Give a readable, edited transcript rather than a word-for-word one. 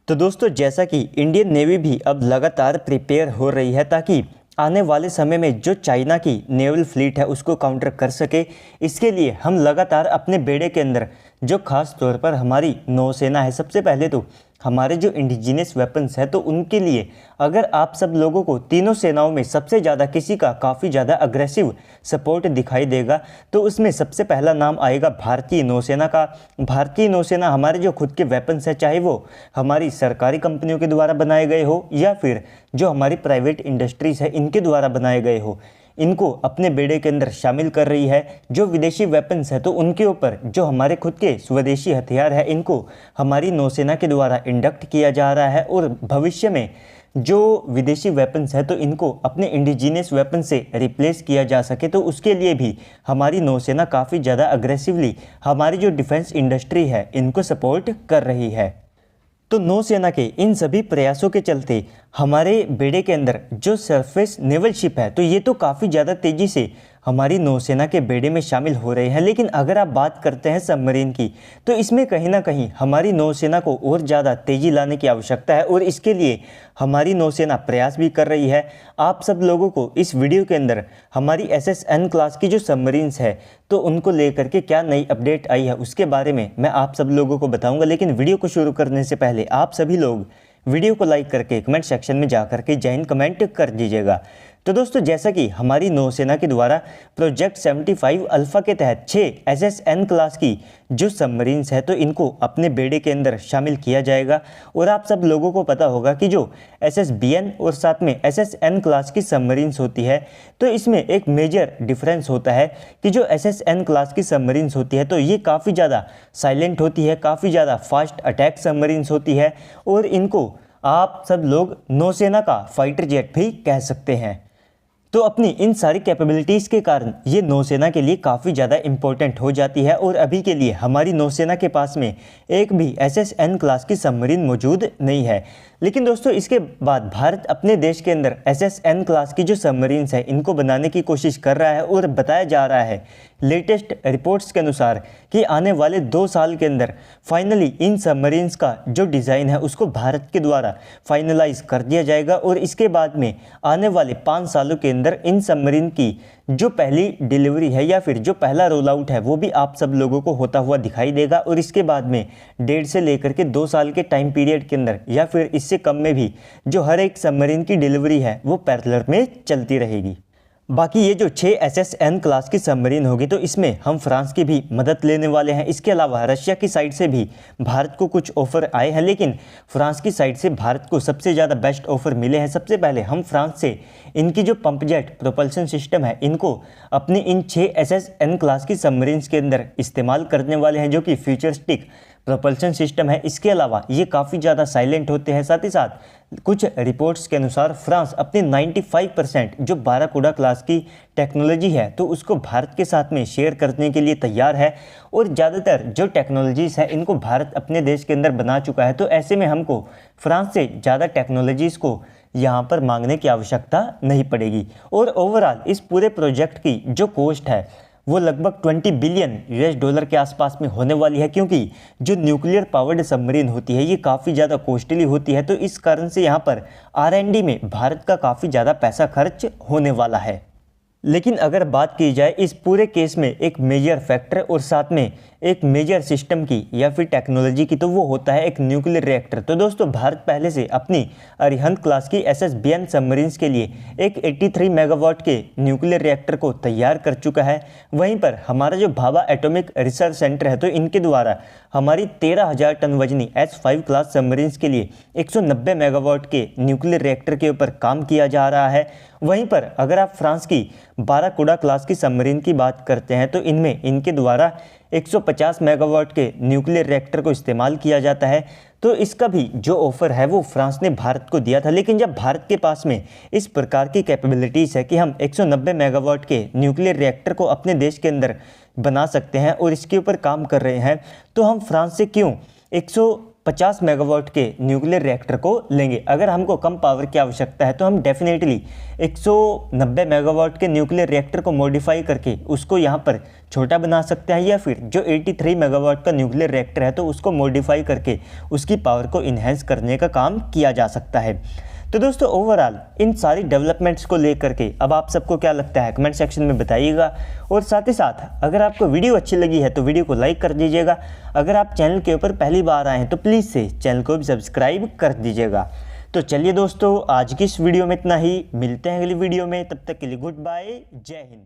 तो दोस्तों जैसा कि इंडियन नेवी भी अब लगातार प्रिपेयर हो रही है ताकि आने वाले समय में जो चाइना की नेवल फ्लीट है उसको काउंटर कर सके। इसके लिए हम लगातार अपने बेड़े के अंदर जो खास तौर पर हमारी नौसेना है, सबसे पहले तो हमारे जो इंडिजिनियस वेपन्स है, तो उनके लिए अगर आप सब लोगों को तीनों सेनाओं में सबसे ज़्यादा किसी का काफ़ी ज़्यादा अग्रेसिव सपोर्ट दिखाई देगा तो उसमें सबसे पहला नाम आएगा भारतीय नौसेना का। भारतीय नौसेना हमारे जो खुद के वेपन्स है, चाहे वो हमारी सरकारी कंपनियों के द्वारा बनाए गए हो या फिर जो हमारी प्राइवेट इंडस्ट्रीज़ है इनके द्वारा बनाए गए हो, इनको अपने बेड़े के अंदर शामिल कर रही है। जो विदेशी वेपन्स है तो उनके ऊपर जो हमारे खुद के स्वदेशी हथियार है इनको हमारी नौसेना के द्वारा इंडक्ट किया जा रहा है और भविष्य में जो विदेशी वेपन्स है तो इनको अपने इंडिजीनियस वेपन से रिप्लेस किया जा सके, तो उसके लिए भी हमारी नौसेना काफ़ी ज़्यादा अग्रेसिवली हमारी जो डिफेंस इंडस्ट्री है इनको सपोर्ट कर रही है। तो नौसेना के इन सभी प्रयासों के चलते हमारे बेड़े के अंदर जो सरफेस नेवल शिप है तो ये तो काफ़ी ज़्यादा तेज़ी से हमारी नौसेना के बेड़े में शामिल हो रहे हैं। लेकिन अगर आप बात करते हैं सबमरीन की, तो इसमें कहीं ना कहीं हमारी नौसेना को और ज़्यादा तेज़ी लाने की आवश्यकता है और इसके लिए हमारी नौसेना प्रयास भी कर रही है। आप सब लोगों को इस वीडियो के अंदर हमारी SSN क्लास की जो सबमरीन्स है तो उनको लेकर के क्या नई अपडेट आई है उसके बारे में मैं आप सब लोगों को बताऊंगा। लेकिन वीडियो को शुरू करने से पहले आप सभी लोग वीडियो को लाइक करके कमेंट सेक्शन में जा करके जय हिंद कमेंट कर दीजिएगा। तो दोस्तों जैसा कि हमारी नौसेना के द्वारा प्रोजेक्ट 75 अल्फा के तहत 6 SSN क्लास की जो सबमरीन्स है तो इनको अपने बेड़े के अंदर शामिल किया जाएगा। और आप सब लोगों को पता होगा कि जो SSBN और साथ में SSN क्लास की सबमरीन्स होती है तो इसमें एक मेजर डिफरेंस होता है कि जो SSN क्लास की सबमरीन्स होती है तो ये काफ़ी ज़्यादा साइलेंट होती है, काफ़ी ज़्यादा फास्ट अटैक सबमरीन्स होती है और इनको आप सब लोग नौसेना का फाइटर जेट भी कह सकते हैं। तो अपनी इन सारी कैपेबिलिटीज़ के कारण ये नौसेना के लिए काफ़ी ज़्यादा इम्पोर्टेंट हो जाती है और अभी के लिए हमारी नौसेना के पास में एक भी SSN क्लास की सबमरीन मौजूद नहीं है। लेकिन दोस्तों इसके बाद भारत अपने देश के अंदर SSN क्लास की जो सबमरीन्स है इनको बनाने की कोशिश कर रहा है और बताया जा रहा है लेटेस्ट रिपोर्ट्स के अनुसार कि आने वाले 2 साल के अंदर फाइनली इन सबमरीन्स का जो डिज़ाइन है उसको भारत के द्वारा फाइनलाइज कर दिया जाएगा और इसके बाद में आने वाले 5 सालों के अंदर इन सबमरीन की जो पहली डिलीवरी है या फिर जो पहला रोल आउट है वो भी आप सब लोगों को होता हुआ दिखाई देगा और इसके बाद में 1.5 से लेकर के 2 साल के टाइम पीरियड के अंदर या फिर इससे कम में भी जो हर एक सबमरीन की डिलीवरी है वो पैरेलल में चलती रहेगी। बाकी ये जो 6 SSN क्लास की सबमरीन होगी तो इसमें हम फ्रांस की भी मदद लेने वाले हैं। इसके अलावा रशिया की साइड से भी भारत को कुछ ऑफ़र आए हैं, लेकिन फ्रांस की साइड से भारत को सबसे ज़्यादा बेस्ट ऑफ़र मिले हैं। सबसे पहले हम फ्रांस से इनकी जो पंप जेट प्रोपल्शन सिस्टम है इनको अपनी इन 6 SSN क्लास की सबमरीन्स के अंदर इस्तेमाल करने वाले हैं, जो कि फ्यूचरिस्टिक प्रोपल्शन सिस्टम है। इसके अलावा ये काफ़ी ज़्यादा साइलेंट होते हैं। साथ ही साथ कुछ रिपोर्ट्स के अनुसार फ्रांस अपनी 95% जो बाराकूडा क्लास की टेक्नोलॉजी है तो उसको भारत के साथ में शेयर करने के लिए तैयार है और ज़्यादातर जो टेक्नोलॉजीज़ है इनको भारत अपने देश के अंदर बना चुका है। तो ऐसे में हमको फ्रांस से ज़्यादा टेक्नोलॉजीज़ को यहाँ पर मांगने की आवश्यकता नहीं पड़ेगी। और ओवरऑल इस पूरे प्रोजेक्ट की जो कॉस्ट है वो लगभग $20 बिलियन के आसपास में होने वाली है, क्योंकि जो न्यूक्लियर पावर्ड सबमरीन होती है ये काफ़ी ज़्यादा कॉस्टली होती है। तो इस कारण से यहाँ पर R&D में भारत का काफ़ी ज़्यादा पैसा खर्च होने वाला है। लेकिन अगर बात की जाए इस पूरे केस में एक मेजर फैक्टर और साथ में एक मेजर सिस्टम की या फिर टेक्नोलॉजी की, तो वो होता है एक न्यूक्लियर रिएक्टर। तो दोस्तों भारत पहले से अपनी अरिहंत क्लास की SSBN सबमरीन्स के लिए एक 83 मेगावाट के न्यूक्लियर रिएक्टर को तैयार कर चुका है। वहीं पर हमारा जो भाभा एटॉमिक रिसर्च सेंटर है तो इनके द्वारा हमारी 13,000 टन वजनी H5 क्लास सबमरीन्स के लिए 190 मेगावाट के न्यूक्लियर रिएक्टर के ऊपर काम किया जा रहा है। वहीं पर अगर आप फ्रांस की बाराकूडा क्लास की सबमरीन की बात करते हैं तो इनमें इनके द्वारा 150 मेगावाट के न्यूक्लियर रिएक्टर को इस्तेमाल किया जाता है। तो इसका भी जो ऑफ़र है वो फ्रांस ने भारत को दिया था। लेकिन जब भारत के पास में इस प्रकार की कैपेबिलिटीज़ है कि हम 190 मेगावाट के न्यूक्लियर रिएक्टर को अपने देश के अंदर बना सकते हैं और इसके ऊपर काम कर रहे हैं, तो हम फ्रांस से क्यों 50 मेगावाट के न्यूक्लियर रिएक्टर को लेंगे। अगर हमको कम पावर की आवश्यकता है तो हम डेफिनेटली 190 मेगावाट के न्यूक्लियर रिएक्टर को मॉडिफाई करके उसको यहाँ पर छोटा बना सकते हैं, या फिर जो 83 मेगावाट का न्यूक्लियर रिएक्टर है तो उसको मॉडिफाई करके उसकी पावर को इन्हेंस करने का काम किया जा सकता है। तो दोस्तों ओवरऑल इन सारी डेवलपमेंट्स को लेकर के अब आप सबको क्या लगता है कमेंट सेक्शन में बताइएगा। और साथ ही साथ अगर आपको वीडियो अच्छी लगी है तो वीडियो को लाइक कर दीजिएगा। अगर आप चैनल के ऊपर पहली बार आए हैं तो प्लीज़ से चैनल को भी सब्सक्राइब कर दीजिएगा। तो चलिए दोस्तों आज की इस वीडियो में इतना ही, मिलते हैं अगली वीडियो में, तब तक के लिए गुड बाय, जय हिंद।